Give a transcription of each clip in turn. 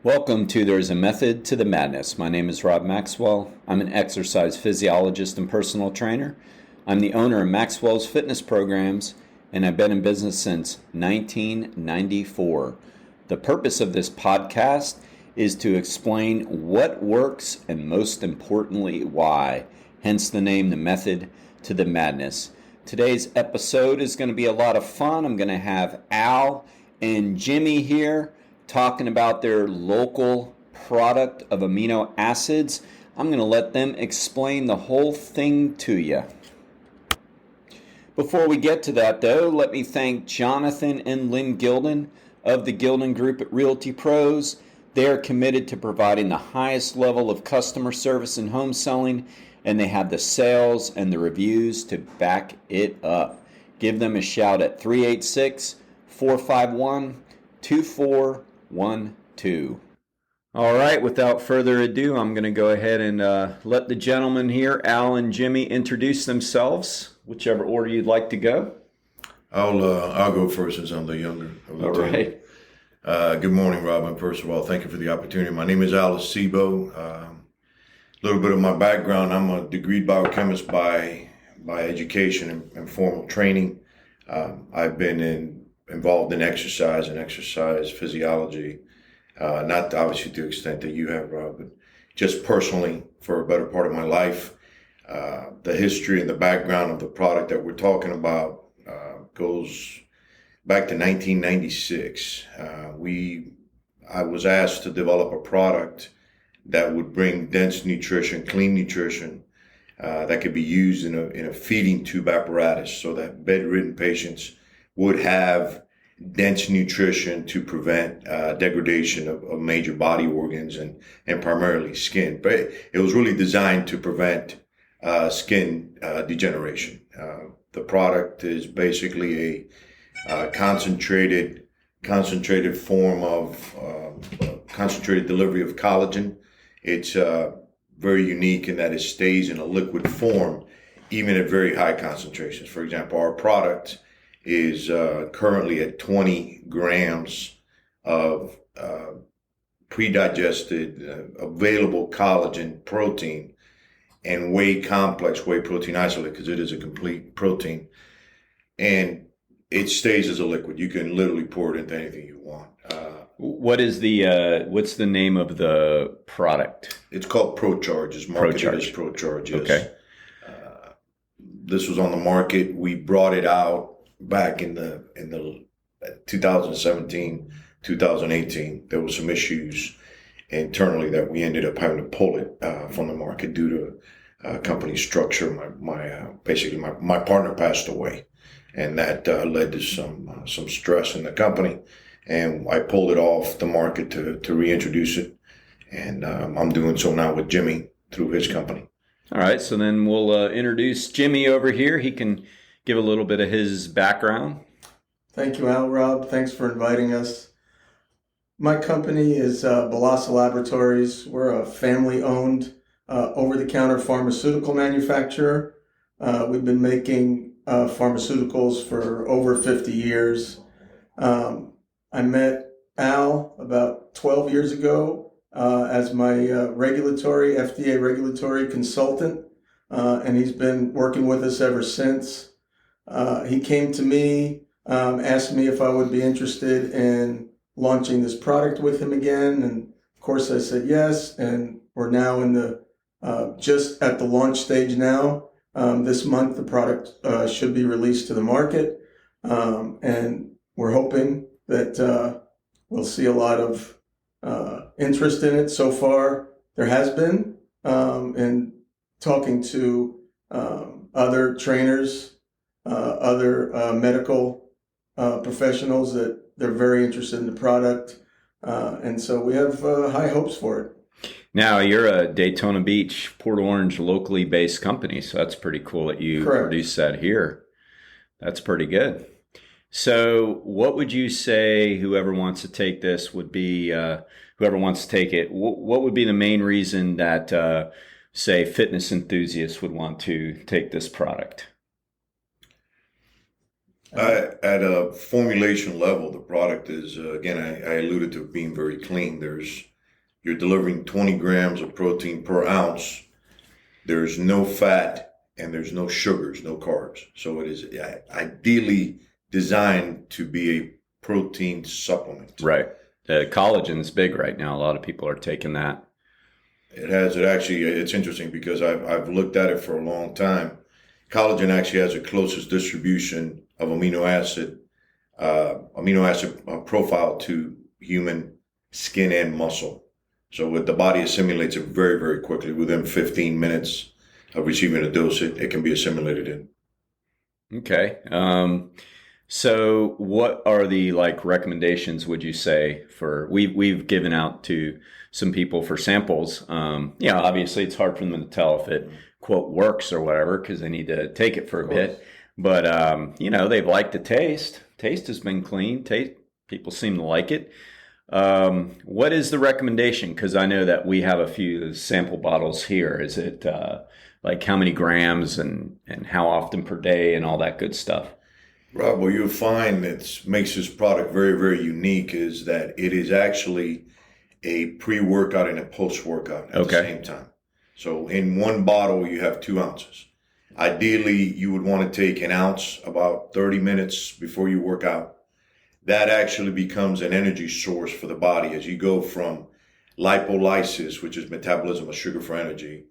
Welcome to There's a Method to the Madness. My name is Rob Maxwell. I'm an exercise physiologist and personal trainer. I'm the owner of Maxwell's Fitness Programs, and I've been in business since 1994. The purpose of this podcast is to explain what works and most importantly why, hence the name The Method to the Madness. Today's episode is going to be a lot of fun. I'm going to have Al and Jimmy here talking about their local product of amino acids. I'm going to let them explain the whole thing to you. Before we get to that, though, let me thank Jonathan and Lynn Gilden of the Gilden Group at Realty Pros. They are committed to providing the highest level of customer service in home selling, and they have the sales and the reviews to back it up. Give them a shout at 386-451-2412. All right, without further ado, I'm going to go ahead and let the gentlemen here, Al and Jimmy, introduce themselves, whichever order you'd like to go. I'll go first since I'm the younger of the two. All right. Good morning, Robin. First of all, thank you for the opportunity. My name is Al Acebo. A little bit of my background: I'm a degreed biochemist by education and formal training. I've been involved in exercise and exercise physiology, not obviously to the extent that you have, Rob, but just personally for a better part of my life. The history and the background of the product that we're talking about goes back to 1996. I was asked to develop a product that would bring dense nutrition, clean nutrition, that could be used in a feeding tube apparatus so that bedridden patients would have dense nutrition to prevent degradation of major body organs and primarily skin. But it was really designed to prevent skin degeneration. The product is basically a concentrated form of concentrated delivery of collagen. It's very unique in that it stays in a liquid form, even at very high concentrations. For example, our product is currently at 20 grams of pre-digested available collagen protein and whey complex, whey protein isolate, because it is a complete protein. And it stays as a liquid. You can literally pour it into anything you want. What's the name of the product? It's called ProCharges. Marketed as ProCharges. Okay. This was on the market. We brought it out back in the 2017, 2018. There were some issues internally that we ended up having to pull it from the market due to company structure. My partner passed away, and that led to some stress in the company, and I pulled it off the market to reintroduce it, and I'm doing so now with Jimmy through his company. All right, so then we'll introduce Jimmy over here. He can give a little bit of his background. Thank you, Al. Rob, thanks for inviting us. My company is Veloci Laboratories. We're a family-owned, over-the-counter pharmaceutical manufacturer. We've been making pharmaceuticals for over 50 years. I met Al about 12 years ago as my FDA regulatory consultant, and he's been working with us ever since. He came to me, asked me if I would be interested in launching this product with him again, and of course I said yes, and we're now in the just at the launch stage now. This month the product should be released to the market, and we're hoping that we'll see a lot of interest in it. So far there has been, and talking to other trainers, other medical professionals, that they're very interested in the product, and so we have high hopes for it. Now, you're a Daytona Beach, Port Orange, locally based company, so that's pretty cool that you produce that here. That's pretty good. So what would you say whoever wants to take this would be, whoever wants to take it, what would be the main reason that, say, fitness enthusiasts would want to take this product? At a formulation level, the product is, again, I alluded to being very clean. There's you're delivering 20 grams of protein per ounce. There's no fat and there's no sugars, no carbs. So it is ideally designed to be a protein supplement. Right. Collagen's big right now. A lot of people are taking that. It's interesting because I've looked at it for a long time. Collagen actually has the closest distribution of amino acid profile to human skin and muscle. So the body assimilates it very, very quickly. Within 15 minutes of receiving a dose, it can be assimilated in. Okay. So what are the recommendations, would you say, for we've given out to some people for samples? Obviously it's hard for them to tell if it quote works or whatever, because they need to take it for a bit. But they've liked the taste. Taste has been clean. People seem to like it. What is the recommendation? Because I know that we have a few sample bottles here. Is it how many grams and how often per day and all that good stuff? Rob, what you'll find that makes this product very, very unique is that it is actually a pre-workout and a post-workout at the same time. So in one bottle, you have 2 ounces. Ideally, you would want to take an ounce about 30 minutes before you work out. That actually becomes an energy source for the body as you go from lipolysis, which is metabolism of sugar for energy.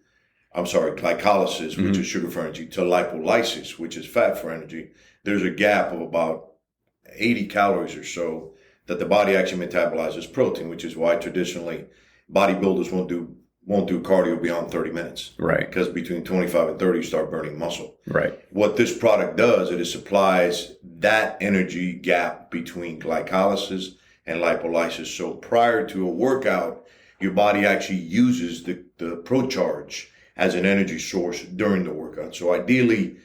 Glycolysis, which is sugar for energy, to lipolysis, which is fat for energy. There's a gap of about 80 calories or so that the body actually metabolizes protein, which is why traditionally bodybuilders won't do cardio beyond 30 minutes. Right. Because between 25 and 30, you start burning muscle. Right. What this product does, it supplies that energy gap between glycolysis and lipolysis. So prior to a workout, your body actually uses the ProCharge as an energy source during the workout. So ideally,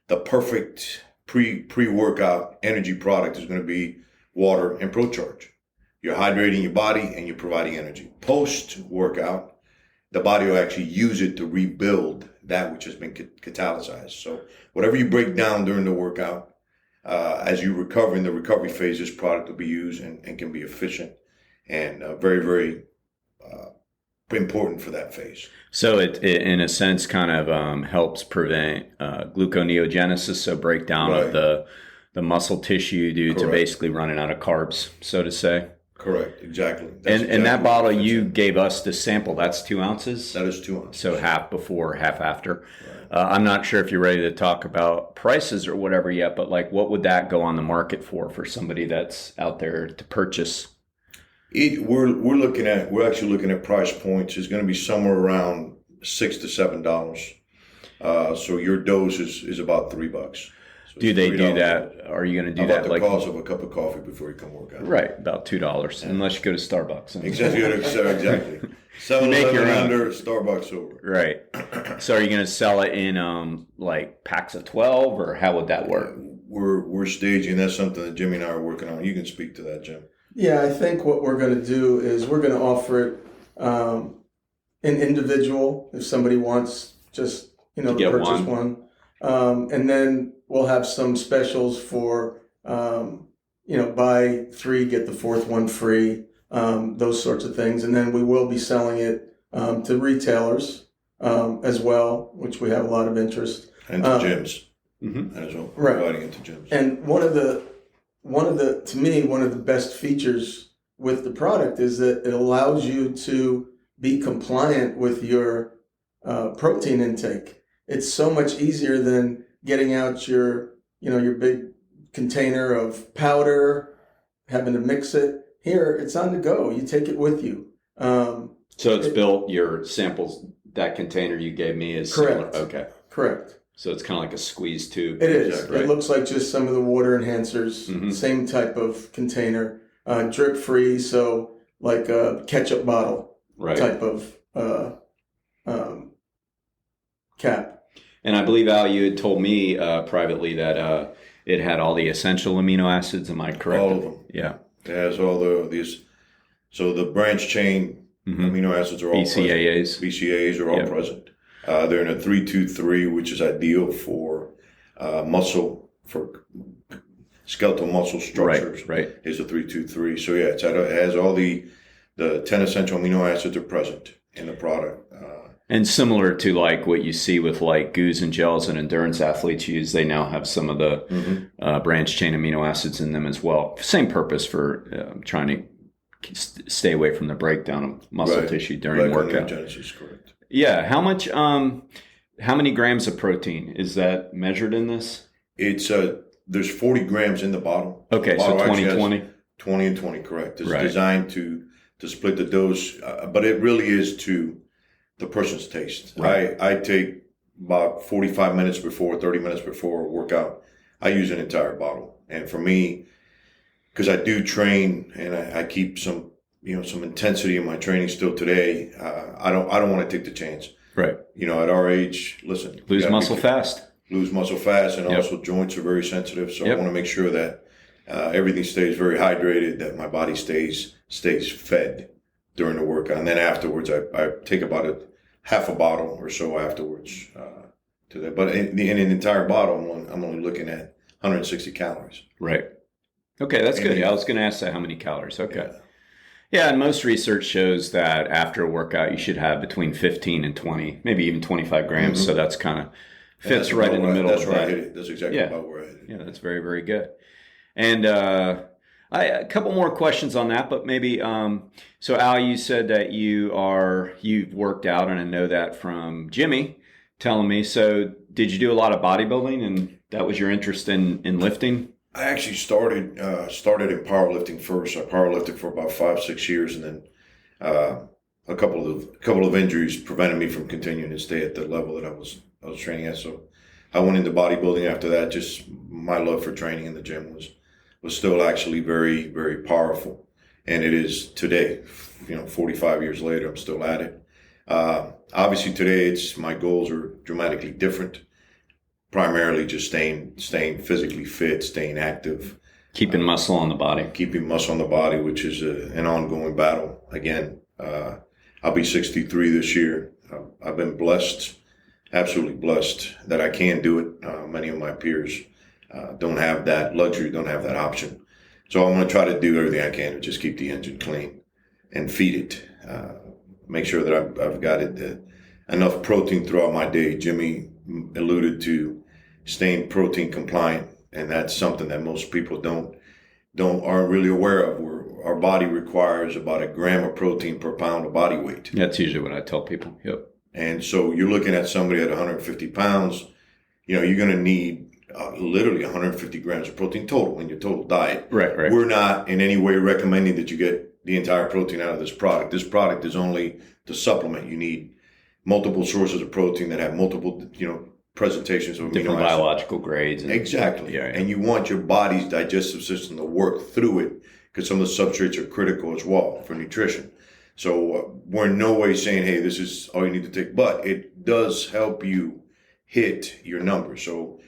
the perfect pre-workout energy product is going to be water and ProCharge. You're hydrating your body and you're providing energy. Post-workout, the body will actually use it to rebuild that which has been catalyzed. So whatever you break down during the workout, as you recover in the recovery phase, this product will be used and can be efficient and very, very important for that phase. So it in a sense kind of helps prevent gluconeogenesis, so breakdown of the muscle tissue due to basically running out of carbs, so to say. Correct, exactly. And that bottle you gave us to sample, that's 2 ounces? That is 2 ounces. So half before, half after. Right. I'm not sure if you're ready to talk about prices or whatever yet, but what would that go on the market for somebody that's out there to purchase? We're actually looking at price points. It's going to be somewhere around $6 to $7. So your dose is about $3. So do they do that? Are you going to do that? The cost of a cup of coffee before you come work out. Right, about $2, unless you go to Starbucks. Exactly. 7-Eleven under, Starbucks over. Right. So are you going to sell it in packs of 12, or how would that work? We're staging. That's something that Jimmy and I are working on. You can speak to that, Jim. Yeah, I think what we're going to do is we're going to offer it an individual if somebody wants just to purchase one. And then we'll have some specials for buy 3 get the 4th one free, those sorts of things. And then we will be selling it to retailers as well, which we have a lot of interest. And to gyms as well. Right. Providing it to gyms. And one of the best features with the product is that it allows you to be compliant with your protein intake. It's so much easier than getting out your big container of powder, having to mix it. Here, it's on the go. You take it with you. So it's built, your samples, that container you gave me is correct. Similar. Okay. Correct. So it's kind of like a squeeze tube. It is. Right? It looks like just some of the water enhancers, same type of container, drip free. So like a ketchup bottle type of cap. And I believe, Al, you had told me privately that it had all the essential amino acids. Am I correct? All of them. Yeah. It has all these. So the branch chain amino acids are all BCAAs. present. BCAAs are all present. They're in a 3-2-3, which is ideal for muscle, for skeletal muscle structures. Right. Is a 3-2-3. So yeah, it has all the the 10 essential amino acids are present in the product. And similar to like what you see with like goos and gels and endurance athletes use, they now have some of the branched chain amino acids in them as well. Same purpose for trying to stay away from the breakdown of muscle tissue during workout. Correct. Yeah. How many grams of protein is that measured in this? It's there's 40 grams in the bottle. Okay, the bottle so 20. 20 and 20, correct. It's designed to split the dose, but it really is to the person's taste. Right. I take about 45 minutes before, 30 minutes before a workout. I use an entire bottle. And for me, because I do train and I keep some intensity in my training still today, I don't want to take the chance. Right. At our age, listen. Lose muscle fast. And also joints are very sensitive. So I want to make sure that everything stays very hydrated, that my body stays fed during the workout. And then afterwards, I take about half a bottle or so afterwards to that. But in an entire bottle, I'm only looking at 160 calories. Right. Okay, that's good. I was going to ask that, how many calories. Okay. Yeah, and most research shows that after a workout, you should have between 15 and 20, maybe even 25 grams. Mm-hmm. So that's kind of fits right in the middle of that. That's where I hit it. That's exactly about where I hit it. Yeah, that's very, very good. And a couple more questions on that, but maybe, so Al, you said that you've worked out, and I know that from Jimmy telling me. So did you do a lot of bodybuilding, and that was your interest in lifting? I actually started in powerlifting first. I powerlifted for about 5-6 years, and then a couple of injuries prevented me from continuing to stay at the level that I was training at. So I went into bodybuilding after that. Just my love for training in the gym was still actually very, very powerful, and it is today. 45 years later, I'm still at it. Obviously, today my goals are dramatically different. Primarily just staying physically fit, staying active. Keeping muscle on the body. Keeping muscle on the body, which is an ongoing battle. Again, I'll be 63 this year. I've been blessed, absolutely blessed, that I can do it. Many of my peers don't have that luxury, don't have that option. So I'm going to try to do everything I can to just keep the engine clean and feed it. Make sure that I've got enough protein throughout my day. Jimmy alluded to staying protein compliant, and that's something that most people aren't really aware of. Where our body requires about 1 gram of protein per pound of body weight. That's usually what I tell people. Yep. And so you're looking at somebody at 150 pounds. You're going to need literally 150 grams of protein total in your total diet. Right. We're not in any way recommending that you get the entire protein out of this product. This product is only to supplement. You need multiple sources of protein that have multiple, presentations of different amino acids. Biological grades. Exactly. Yeah. And you want your body's digestive system to work through it, because some of the substrates are critical as well for nutrition. So we're in no way saying, hey, this is all you need to take, but it does help you hit your numbers. So,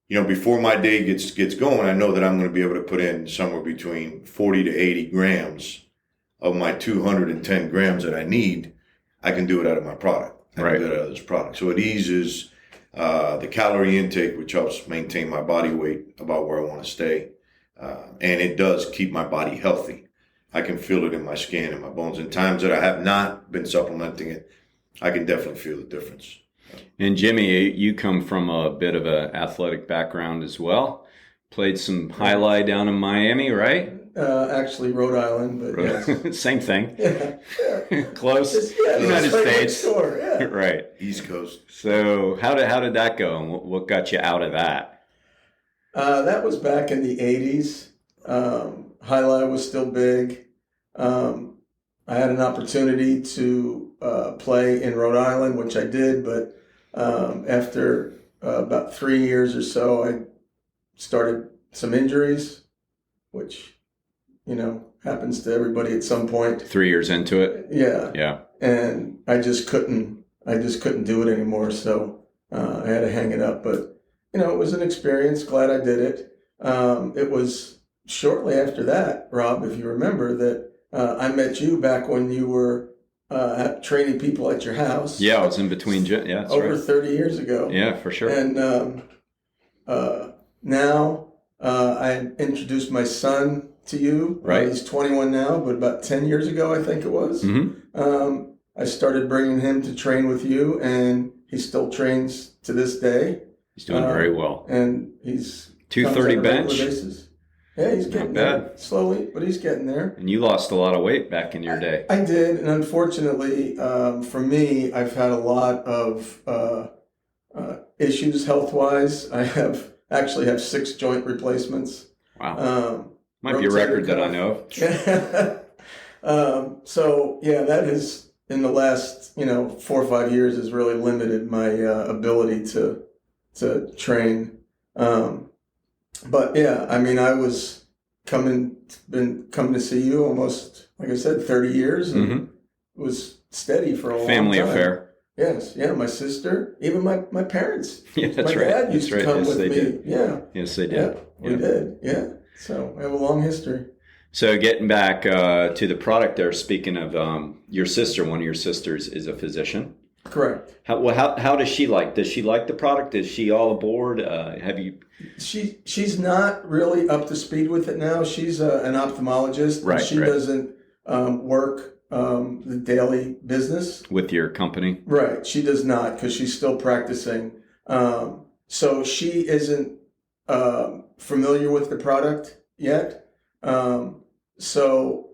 before my day gets going, I know that I'm going to be able to put in somewhere between 40 to 80 grams of my 210 grams that I need. I can do it out of my product. I can do it out of this product. So it eases the calorie intake, which helps maintain my body weight about where I want to stay. And it does keep my body healthy. I can feel it in my skin and my bones. In times that I have not been supplementing it, I can definitely feel the difference. And Jimmy, you come from a bit of an athletic background as well. Played some highlight down in Miami, right? Actually, Rhode Island, but yes. Same thing. Yeah. Close. United States. Door, yeah. Right. East Coast. So how did that go, and what got you out of that? That was back in the 80s. Highlight was still big. I had an opportunity to play in Rhode Island, which I did, but after about 3 years or so, I started some injuries, which happens to everybody at some point. 3 years into it. Yeah. And I just couldn't do it anymore. So I had to hang it up. But it was an experience. Glad I did it. It was shortly after that, Rob, if you remember, that I met you back when you were training people at your house. Yeah, I was in between. Yeah, that's over right. 30 years ago. Yeah, for sure. And now I introduced my son to you. Right. He's 21 now, but about 10 years ago, I think it was. I started bringing him to train with you, and he still trains to this day. He's doing very well. And he's 230 bench. Yeah, he's getting there slowly, but he's getting there. And you lost a lot of weight back in your day. I did, and unfortunately, for me, I've had a lot of issues health-wise. I actually have 6 joint replacements. Wow. Might be a record that I know of. So yeah, that has in the last 4 or 5 years has really limited my ability to train. But yeah, I mean, I was been coming to see you almost, like I said, 30 years, and it was steady for a long time. Family affair. Yes, yeah, my sister, even my parents. Yeah, that's my right. dad used to come with me. Did. Yeah. Yes, they did. Yeah, we did. Yeah. So I have a long history. So getting back to the product there, speaking of your sister, one of your sisters is a physician. Correct. How does she like? Does she like the product? Is she all aboard? Have you? She's not really up to speed with it now. She's an ophthalmologist. Right. She doesn't work the daily business With your company? Right. She does not, because she's still practicing. So she isn't familiar with the product yet. So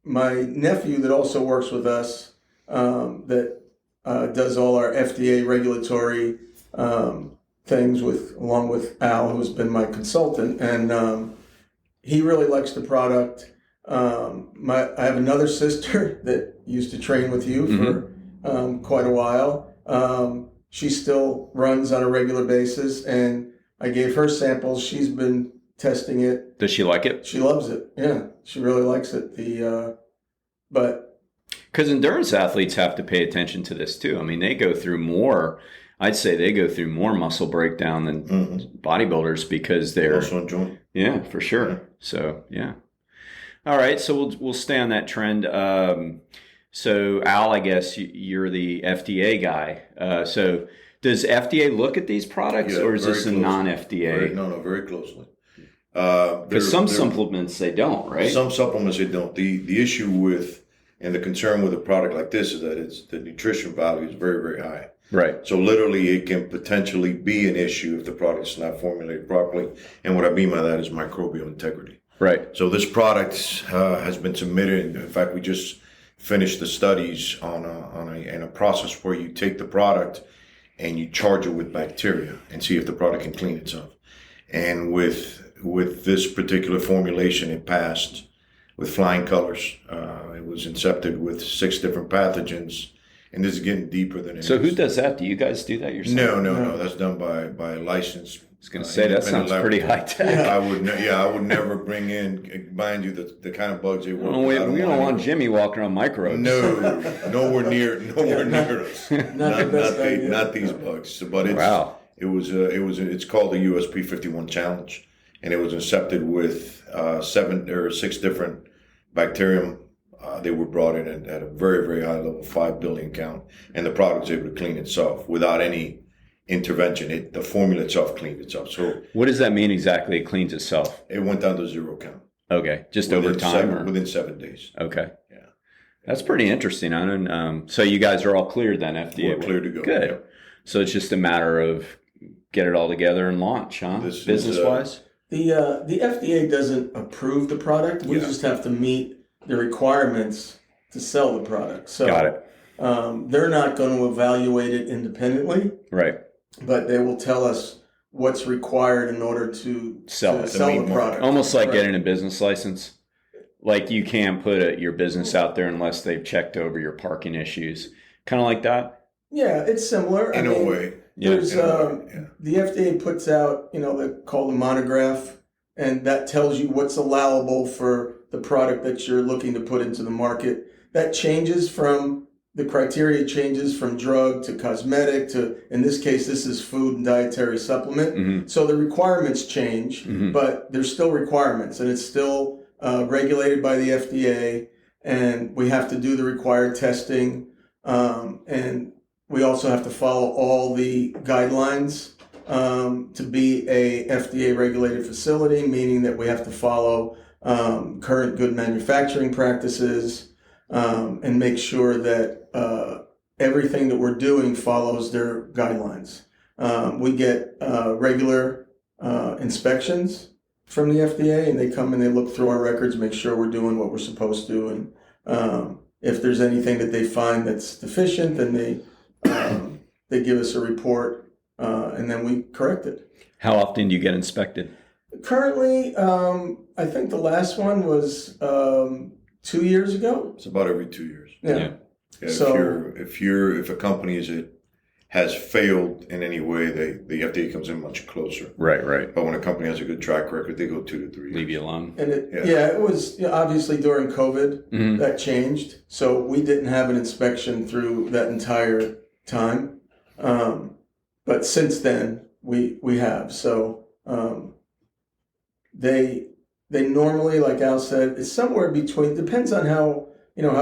my nephew that also works with us, that does all our FDA regulatory things along with Al, who's been my consultant, and he really likes the product. I have another sister that used to train with you for quite a while. She still runs on a regular basis, and I gave her samples. She's been testing it. Does she like it? She loves it. Yeah, she really likes it. But because endurance athletes have to pay attention to this too. I mean, they go through more. I'd say they go through more muscle breakdown than bodybuilders because they're Also enjoying. Yeah, for sure. Yeah. So yeah. All right, so we'll stay on that trend. So Al, I guess you're the FDA guy. So does FDA look at these products, or is this a non-FDA? No, very closely. Because some supplements they don't, right? Some supplements they don't. The issue with and the concern with a product like this is that the nutrition value is very, very high. Right. So literally, it can potentially be an issue if the product is not formulated properly. And what I mean by that is microbial integrity. Right. So this product has been submitted. In fact, we just finished the studies on a process where you take the product and you charge it with bacteria and see if the product can clean itself. And with this particular formulation, it passed with flying colors. It was incepted with 6 different pathogens. And this is getting deeper than it So is. Who does that? Do you guys do that yourself? No. That's done by a licensed. I was going to say that sounds pretty high tech. I would never bring in, mind you, the kind of bugs they work with. We don't want Jimmy walking around microbes. No, nowhere near us. Not these bugs. But it's called the USP 51 Challenge, and it was incepted with 7 or 6 different bacterium. They were brought in at a very, very high level, 5 billion count, and the product was able to clean itself without any intervention. The formula itself cleaned itself. So what does that mean exactly? It cleans itself. It went down to 0 count. Okay, just over time, within 7 days. Okay, yeah, that's pretty interesting. So you guys are all cleared then, FDA. We're clear to go. Good. Yeah. So it's just a matter of get it all together and launch, huh? Business wise. The FDA doesn't approve the product. We just have to meet the requirements to sell the product. So got it. They're not going to evaluate it independently, right? But they will tell us what's required in order to sell the product. Almost like getting a business license. Like you can't put your business out there unless they've checked over your parking issues. Kind of like that. Yeah, it's similar. In a way. There's the FDA puts out, they call the monograph, and that tells you what's allowable for the product that you're looking to put into the market. That changes the criteria changes from drug to cosmetic to, in this case, this is food and dietary supplement. Mm-hmm. So the requirements change, but there's still requirements, and it's still regulated by the FDA, and we have to do the required testing, and we also have to follow all the guidelines to be a FDA regulated facility, meaning that we have to follow current good manufacturing practices, and make sure that everything that we're doing follows their guidelines. We get regular inspections from the FDA, and they come and they look through our records, make sure we're doing what we're supposed to, and if there's anything that they find that's deficient, then they give us a report, and then we correct it. How often do you get inspected? Currently, I think the last one was 2 years ago. It's about every 2 years. Yeah. Yeah, So if a company has failed in any way, the FDA comes in much closer. Right. But when a company has a good track record, they go 2 to 3 years. Leave you alone. and it was obviously during COVID that changed. So we didn't have an inspection through that entire time, but since then we have. So they normally, like Al said, it's somewhere between. Depends on how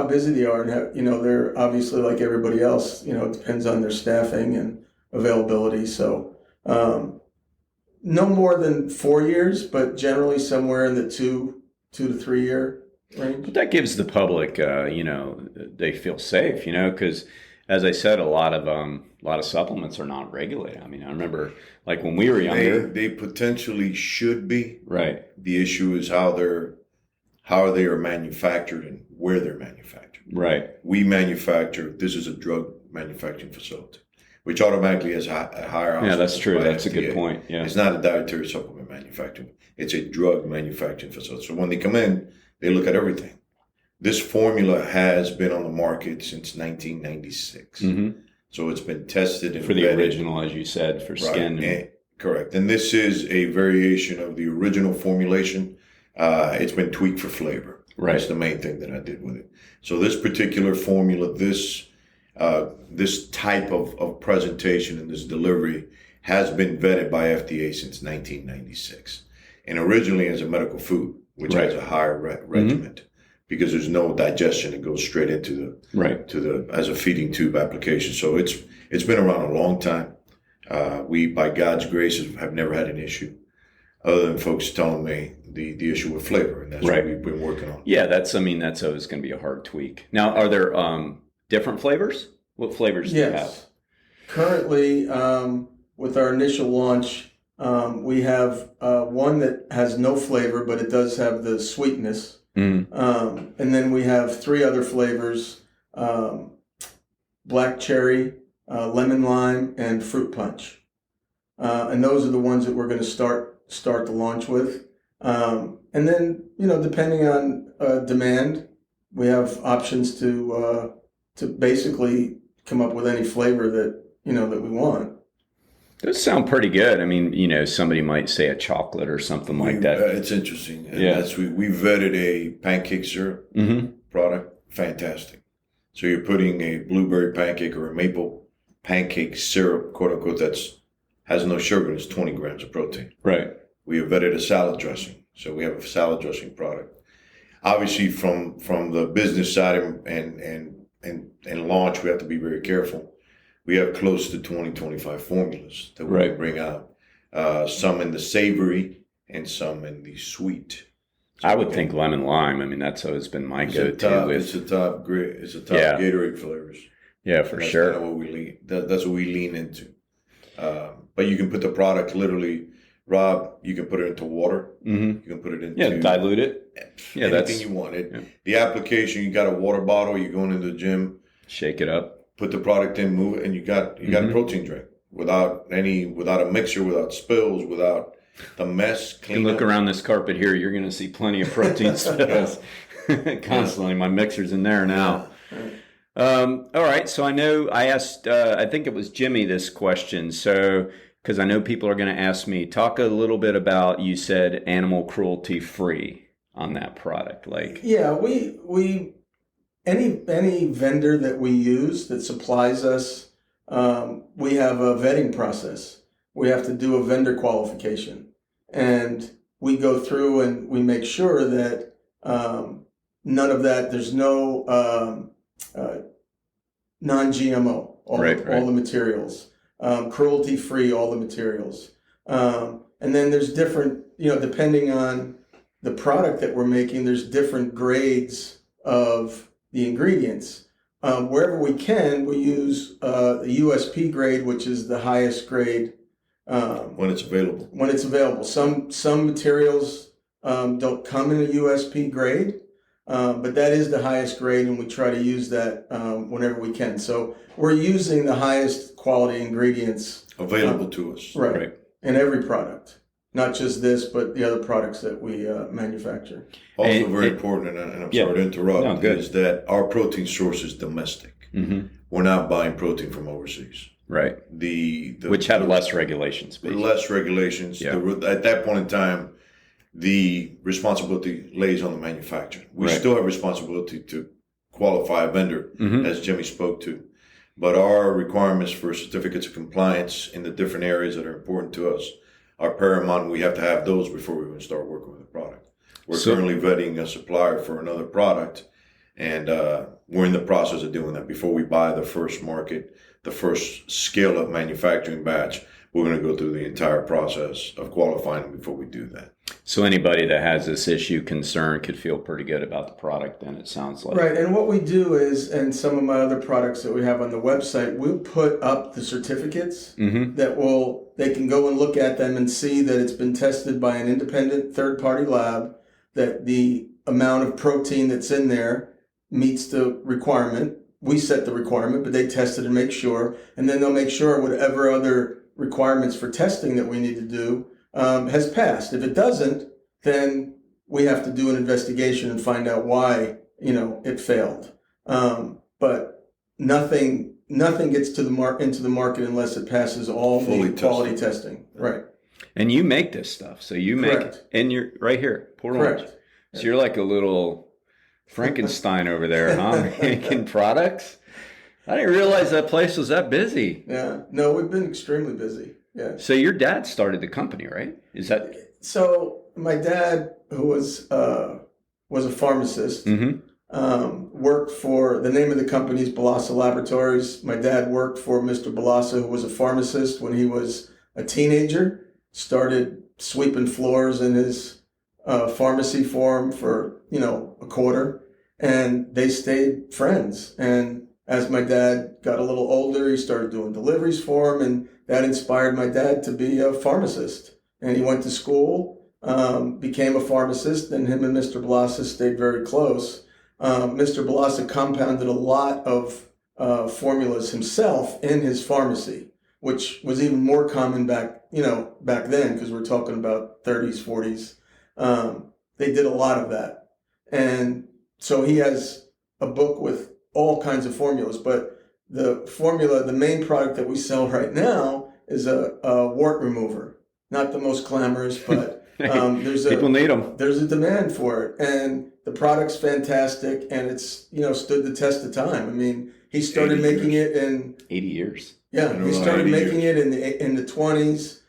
busy they are, and how, they're obviously like everybody else. It depends on their staffing and availability. So no more than 4 years, but generally somewhere in the 2 to 3 year range. But that gives the public, they feel safe, because as I said, a lot of supplements are not regulated. I mean, I remember like when we were younger, They potentially should be. right? The issue is how they are manufactured and where they're manufactured. Right. We manufacture. This is a drug manufacturing facility, which automatically has a higher. Yeah, that's true. by That's a FDA. good point. Yeah. It's not a dietary supplement manufacturing. It's a drug manufacturing facility. So when they come in, they look at everything. This formula has been on the market since 1996. Mm-hmm. So it's been tested and For the vetted. original, as you said, for skin. Correct. And this is a variation of the original formulation. It's been tweaked for flavor. Right. That's the main thing that I did with it. So this particular formula, this type of presentation and this delivery has been vetted by FDA since 1996. And originally as a medical food, which Right. has a higher regimen, because there's no digestion. It goes straight into as a feeding tube application. So it's been around a long time. We, by God's grace, have never had an issue, other than folks telling me the issue with flavor, and that's what we've been working on. Yeah, that's always going to be a hard tweak. Now, are there different flavors? What flavors do you have? Currently, with our initial launch, we have one that has no flavor, but it does have the sweetness. Mm. And then we have 3 other flavors: black cherry, lemon lime, and fruit punch. And those are the ones that we're going to start the launch with. And then, depending on demand, we have options to basically come up with any flavor that we want. Those sound pretty good. I mean, somebody might say a chocolate or something like that. It's interesting. And we vetted a pancake syrup product. Fantastic. So you're putting a blueberry pancake or a maple pancake syrup, quote unquote, has no sugar. It's 20 grams of protein. Right. We have vetted a salad dressing. So we have a salad dressing product. Obviously, from the business side and launch, we have to be very careful. We have close to 25 formulas that we bring out. Some in the savory and some in the sweet. So I would think lemon lime. I mean, that's always been my go-to. It's a top Gatorade flavors. Yeah, for sure. That's kind of what we lean. That's what we lean into. But you can put the product literally, Rob. You can put it into water. Mm-hmm. You can put it into dilute it. Yeah, anything you want. The application. You got a water bottle. You're going into the gym. Shake it up. Put the product in, move it, and you got a protein drink without a mixer, without spills, without the mess. You can look around this carpet here. You're going to see plenty of protein spills constantly. My mixer's in there now. All right. So I know I asked, I think it was Jimmy, this question. So, because I know people are going to ask me, talk a little bit about, you said animal cruelty free on that product. We any vendor that we use that supplies us, we have a vetting process. We have to do a vendor qualification, and we go through and we make sure that none of that. There's no non-GMO. All the materials, cruelty-free. All the materials, and then there's different. Depending on the product that we're making, there's different grades of the ingredients. Wherever we can, we use the USP grade, which is the highest grade. When it's available. When it's available. Some materials don't come in a USP grade, but that is the highest grade, and we try to use that whenever we can. So we're using the highest quality ingredients Available to us. right, in every product. Not just this, but the other products that we manufacture. Also very important, and I'm sorry to interrupt, is that our protein source is domestic. Mm-hmm. We're not buying protein from overseas. Right. Which have less regulations. Basically. Less regulations. Yeah. At that point in time, the responsibility lays on the manufacturer. We still have responsibility to qualify a vendor, as Jimmy spoke to. But our requirements for certificates of compliance in the different areas that are important to us are paramount. We have to have those before we even start working with the product. We're currently vetting a supplier for another product, and we're in the process of doing that. Before we buy the first scale-up manufacturing batch, we're going to go through the entire process of qualifying before we do that. So anybody that has this issue concern could feel pretty good about the product, then it sounds like. Right, and what we do is, and some of my other products that we have on the website, we'll put up the certificates that they can go and look at them and see that it's been tested by an independent third-party lab, that the amount of protein that's in there meets the requirement. We set the requirement, but they test it and make sure, and then they'll make sure whatever other requirements for testing that we need to do has passed. If it doesn't, then we have to do an investigation and find out why, it failed. But nothing gets to into the market unless it passes all the quality testing. Right. And you make this stuff, so you make it, and you're right here, Port Orange. So you're like a little Frankenstein over there, huh? Making products. I didn't realize that place was that busy. Yeah. No, we've been extremely busy. Yeah. So your dad started the company, right? Is that so? My dad, who was a pharmacist, worked for, the name of the company is Veloci Laboratories. My dad worked for Mr. Veloci, who was a pharmacist when he was a teenager. Started sweeping floors in his pharmacy for him for a quarter, and they stayed friends. And as my dad got a little older, he started doing deliveries for him, and that inspired my dad to be a pharmacist. And he went to school, became a pharmacist, and him and Mr. Veloci stayed very close. Mr. Veloci compounded a lot of formulas himself in his pharmacy, which was even more common back then, because we're talking about 30s, 40s. They did a lot of that. And so he has a book with all kinds of formulas, but the main product that we sell right now is a wart remover. Not the most glamorous, but people need them. There's a demand for it, and the product's fantastic, and it's stood the test of time. I mean, he started making it in 80 years. Yeah, he started making it in the 20s.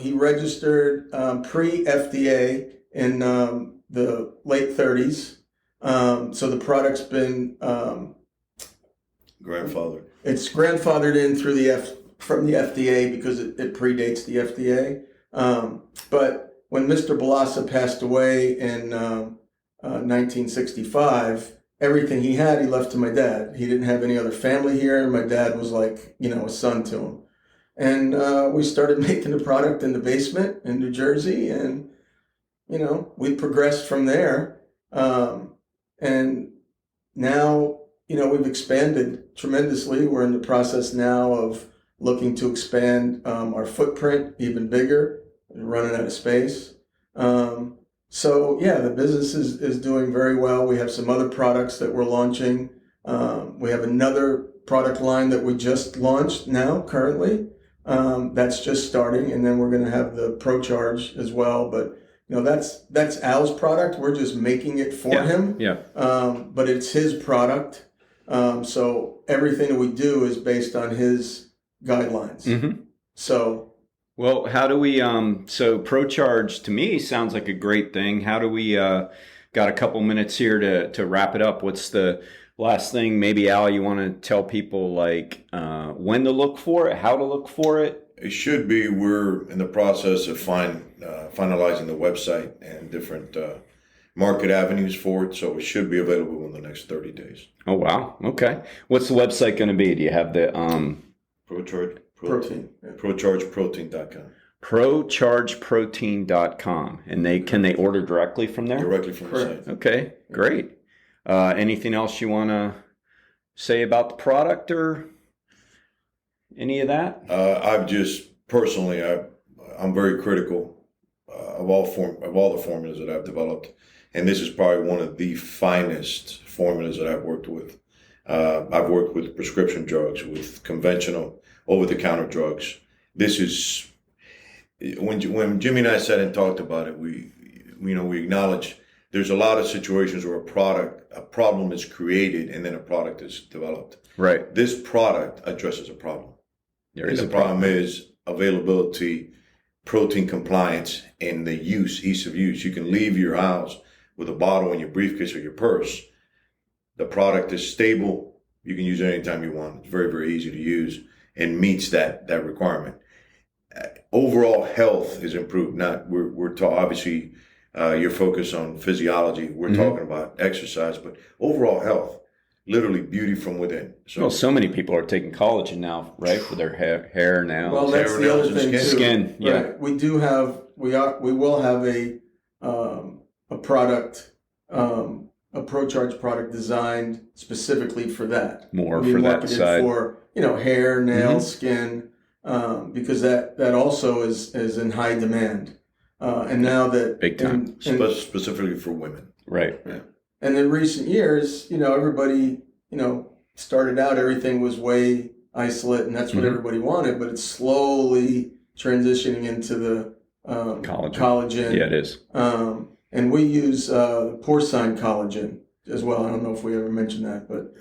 He registered pre-FDA in the late 30s. So the product's been grandfathered. It's grandfathered in through from the FDA because it predates the FDA. But when Mr. Veloci passed away in 1965, everything he had, he left to my dad. He didn't have any other family here, and my dad was like, a son to him. And we started making the product in the basement in New Jersey, and, we progressed from there. And now, we've expanded tremendously. We're in the process now of looking to expand our footprint even bigger, running out of space. So yeah, the business is doing very well. We have some other products that we're launching. We have another product line that we just launched now currently. That's just starting, and then we're going to have the ProCharge as well. But that's Al's product. We're just making it for him. Yeah. But it's his product. So everything that we do is based on his guidelines. Mm-hmm. So. Well, how do we, so ProCharge to me sounds like a great thing. How do we, got a couple minutes here to wrap it up. What's the last thing, maybe Al, you want to tell people when to look for it, how to look for it? It should be. We're in the process of finalizing the website and different market avenues for it, so it should be available in the next 30 days. Oh, wow. Okay. What's the website going to be? Do you have the ProChargeProtein.com. ProChargeProtein.com. And can they order directly from there? Directly from the site. Okay, great. Anything else you want to say about the product or any of that? I've just personally, I'm very critical of all the formulas that I've developed, and this is probably one of the finest formulas that I've worked with. I've worked with prescription drugs, with conventional over-the-counter drugs. This is when Jimmy and I sat and talked about it. We acknowledge there's a lot of situations where a problem is created and then a product is developed. Right. This product addresses a problem. The problem is availability, protein compliance, and the ease of use. You can leave your house with a bottle in your briefcase or your purse. The product is stable. You can use it anytime you want. It's very, very easy to use and meets that requirement. Overall health is improved. Obviously, you're focused on physiology. We're talking about exercise, but overall health. Literally beauty from within. So many people are taking collagen now, right, for their hair now. Well, that's the other thing too. Skin, yeah. Right. We will have a product, a ProCharge product designed specifically for that. More for that side. For hair, nails, skin, because that also is in high demand. And now that big time, specifically for women, right? Yeah. And in recent years, everybody, started out, everything was whey isolate, and that's what everybody wanted, but it's slowly transitioning into the collagen. Yeah, it is. And we use porcine collagen as well. I don't know if we ever mentioned that, but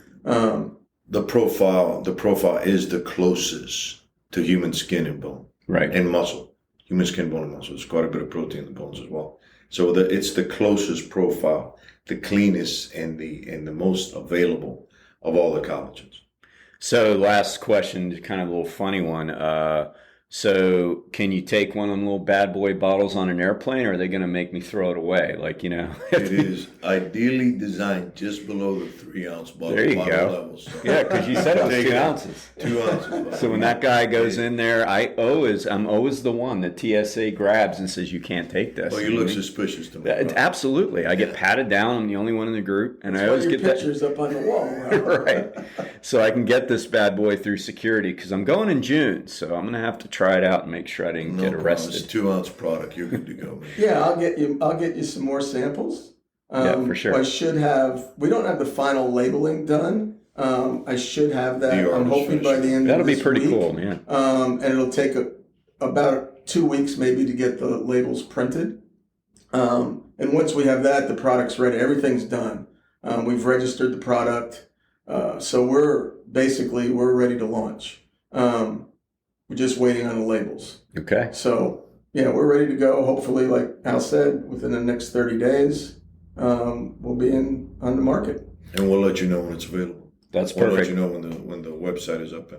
the profile is the closest to human skin and bone, right, and muscle. Human skin, bone, and muscle. There's quite a bit of protein in the bones as well. So it's the closest profile, the cleanest, and the most available of all the collagens. So last question, kind of a little funny one. So can you take one of them little bad boy bottles on an airplane, or are they going to make me throw it away? It is ideally designed just below the 3-ounce bottle level. So. Yeah, because you said it was 2 ounces. 2 ounces. So when that guy goes in there, I'm always the one that TSA grabs and says, you can't take this. Well, you look suspicious to me. Absolutely. I get patted down. I'm the only one in the group. And I always get pictures up on the wall. Right. So I can get this bad boy through security because I'm going in June. So I'm going to have to try it out and make sure I didn't get arrested. It's 2-ounce product. You're good to go, man. Yeah, I'll get you some more samples. Yeah, for sure. We don't have the final labeling done. I should have that. I'm hoping by the end of this week. That'll be pretty cool, yeah. And it'll take about 2 weeks maybe to get the labels printed. And once we have that, the product's ready. Everything's done. We've registered the product. So we're ready to launch. We're just waiting on the labels. Okay. So, yeah, we're ready to go. Hopefully, like Al said, within the next 30 days, we'll be on the market. And we'll let you know when it's available. That's perfect. We'll let you know when the website is up.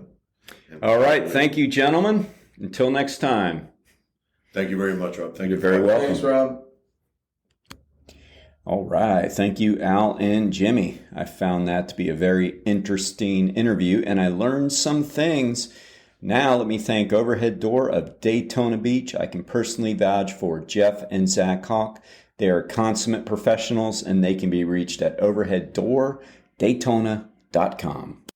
All right. Thank you, gentlemen. Until next time. Thank you very much, Rob. You're very welcome. Thanks, Rob. All right. Thank you, Al and Jimmy. I found that to be a very interesting interview, and I learned some things. Now, let me thank Overhead Door of Daytona Beach. I can personally vouch for Jeff and Zach Hawk. They are consummate professionals, and they can be reached at overheaddordaytona.com.